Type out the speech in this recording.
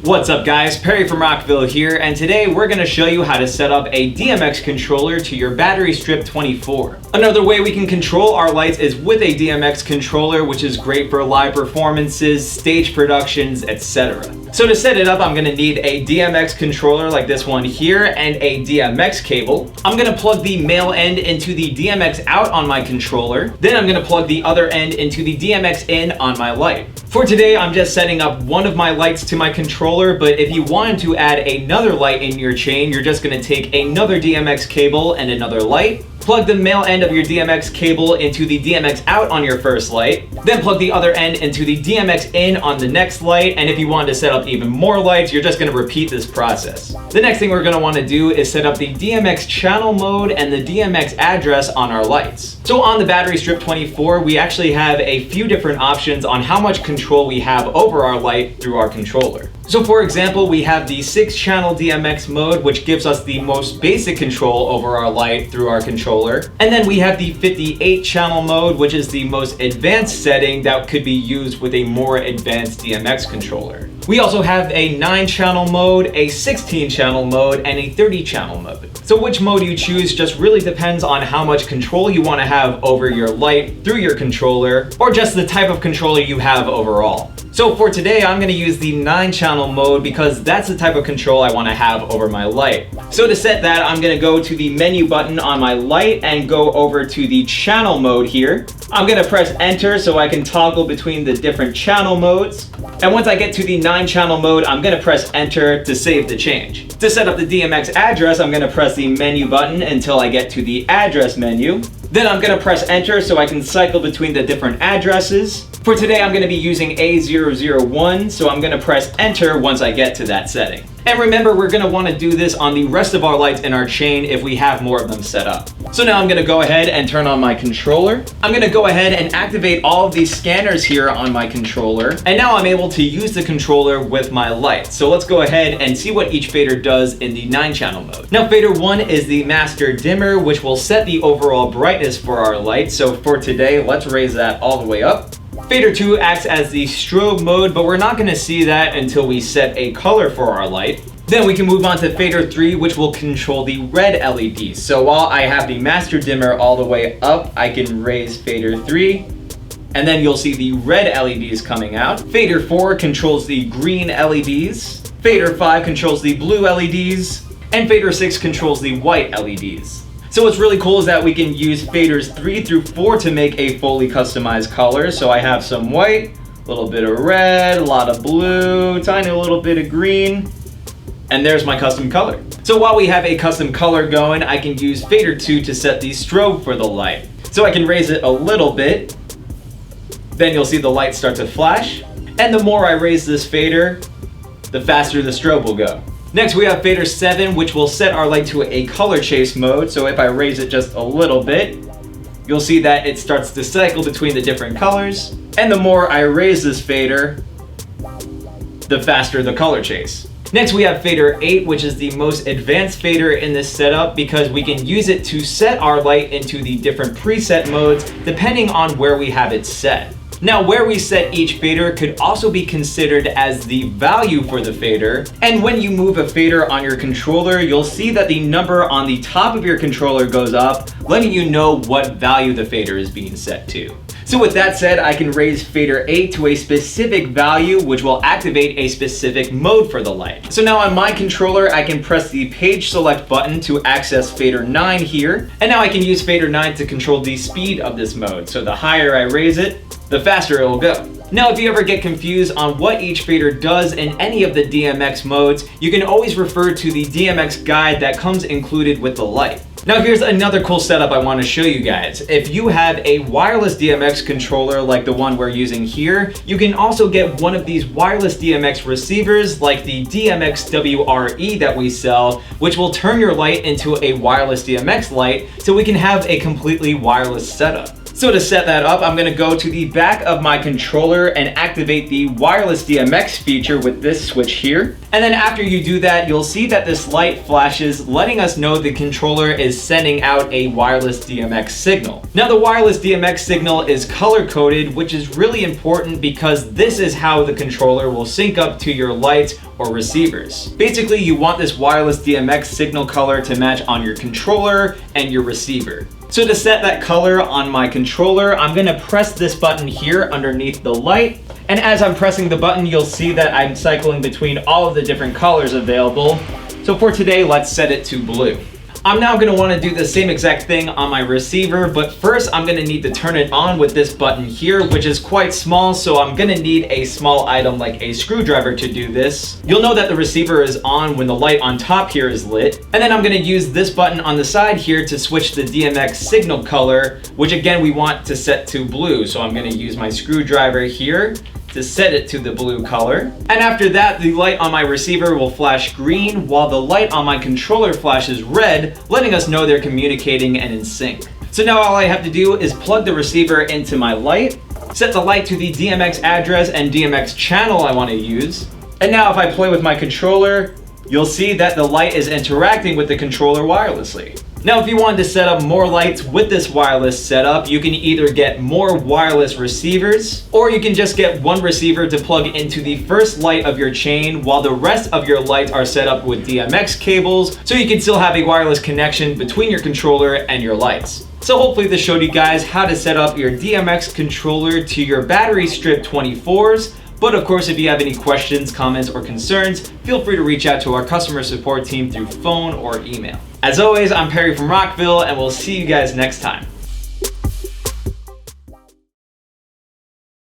What's up guys, Perry from Rockville here, and today we're going to show you how to set up a DMX controller to your battery strip 24. Another way we can control our lights is with a DMX controller, which is great for live performances, stage productions, etc. So to set it up, I'm going to need a DMX controller like this one here and a DMX cable. I'm going to plug the male end into the DMX out on my controller. Then I'm going to plug the other end into the DMX in on my light. For today, I'm just setting up one of my lights to my controller, but if you wanted to add another light in your chain, you're just going to take another DMX cable and another light, plug the male end of your DMX cable into the DMX out on your first light, then plug the other end into the DMX in on the next light, and if you wanted to set up even more lights, you're just going to repeat this process. The next thing we're going to want to do is set up the DMX channel mode and the DMX address on our lights. So on the battery strip 24, we actually have a few different options on how much control we have over our light through our controller. So for example, we have the 6-channel DMX mode, which gives us the most basic control over our light through our controller. And then we have the 58-channel mode, which is the most advanced setting that could be used with a more advanced DMX controller. We also have a 9-channel mode, a 16-channel mode, and a 30-channel mode. So which mode you choose just really depends on how much control you want to have over your light through your controller, or just the type of controller you have overall. So for today, I'm going to use the 9-channel mode because that's the type of control I want to have over my light. So to set that, I'm going to go to the menu button on my light and go over to the channel mode here. I'm going to press enter so I can toggle between the different channel modes. And once I get to the 9-channel mode, I'm going to press enter to save the change. To set up the DMX address, I'm going to press the menu button until I get to the address menu. Then I'm going to press enter so I can cycle between the different addresses. For today, I'm going to be using A001, so I'm going to press enter once I get to that setting. And remember, we're going to want to do this on the rest of our lights in our chain if we have more of them set up. So now I'm going to go ahead and turn on my controller. I'm going to go ahead and activate all of these scanners here on my controller. And now I'm able to use the controller with my light. So let's go ahead and see what each fader does in the 9-channel mode. Now fader 1 is the master dimmer, which will set the overall brightness for our light. So for today, let's raise that all the way up. Fader 2 acts as the strobe mode, but we're not going to see that until we set a color for our light. Then we can move on to fader 3, which will control the red LEDs. So while I have the master dimmer all the way up, I can raise fader 3, and then you'll see the red LEDs coming out. Fader 4 controls the green LEDs. Fader 5 controls the blue LEDs, and fader 6 controls the white LEDs. So what's really cool is that we can use faders 3 through 4 to make a fully customized color. So I have some white, a little bit of red, a lot of blue, tiny little bit of green, and there's my custom color. So while we have a custom color going, I can use fader 2 to set the strobe for the light. So I can raise it a little bit, then you'll see the light start to flash, and the more I raise this fader, the faster the strobe will go. Next we have fader 7, which will set our light to a color chase mode. So if I raise it just a little bit, you'll see that it starts to cycle between the different colors. And the more I raise this fader, the faster the color chase. Next we have fader 8, which is the most advanced fader in this setup because we can use it to set our light into the different preset modes depending on where we have it set. Now, where we set each fader could also be considered as the value for the fader. And when you move a fader on your controller, you'll see that the number on the top of your controller goes up, letting you know what value the fader is being set to. So with that said, I can raise fader 8 to a specific value, which will activate a specific mode for the light. So now on my controller, I can press the page select button to access fader 9 here. And now I can use fader 9 to control the speed of this mode. So the higher I raise it, the faster it will go. Now, if you ever get confused on what each fader does in any of the DMX modes, you can always refer to the DMX guide that comes included with the light. Now here's another cool setup I want to show you guys. If you have a wireless DMX controller like the one we're using here, you can also get one of these wireless DMX receivers like the DMX WRE that we sell, which will turn your light into a wireless DMX light so we can have a completely wireless setup. So to set that up, I'm gonna go to the back of my controller and activate the wireless DMX feature with this switch here. And then after you do that, you'll see that this light flashes, letting us know the controller is sending out a wireless DMX signal. Now the wireless DMX signal is color coded, which is really important because this is how the controller will sync up to your lights or receivers. Basically, you want this wireless DMX signal color to match on your controller and your receiver. So to set that color on my controller, I'm gonna press this button here underneath the light. And as I'm pressing the button, you'll see that I'm cycling between all of the different colors available. So for today, let's set it to blue. I'm now gonna wanna do the same exact thing on my receiver, but first I'm gonna need to turn it on with this button here, which is quite small, so I'm gonna need a small item like a screwdriver to do this. You'll know that the receiver is on when the light on top here is lit. And then I'm gonna use this button on the side here to switch the DMX signal color, which again we want to set to blue. So I'm gonna use my screwdriver here to set it to the blue color. And after that, the light on my receiver will flash green while the light on my controller flashes red, letting us know they're communicating and in sync. So now all I have to do is plug the receiver into my light, set the light to the DMX address and DMX channel I want to use. And now if I play with my controller, you'll see that the light is interacting with the controller wirelessly. Now, if you wanted to set up more lights with this wireless setup, you can either get more wireless receivers, or you can just get one receiver to plug into the first light of your chain while the rest of your lights are set up with DMX cables, so you can still have a wireless connection between your controller and your lights. So hopefully this showed you guys how to set up your DMX controller to your battery strip 24s. But of course, if you have any questions, comments, or concerns, feel free to reach out to our customer support team through phone or email. As always, I'm Perry from Rockville, and we'll see you guys next time.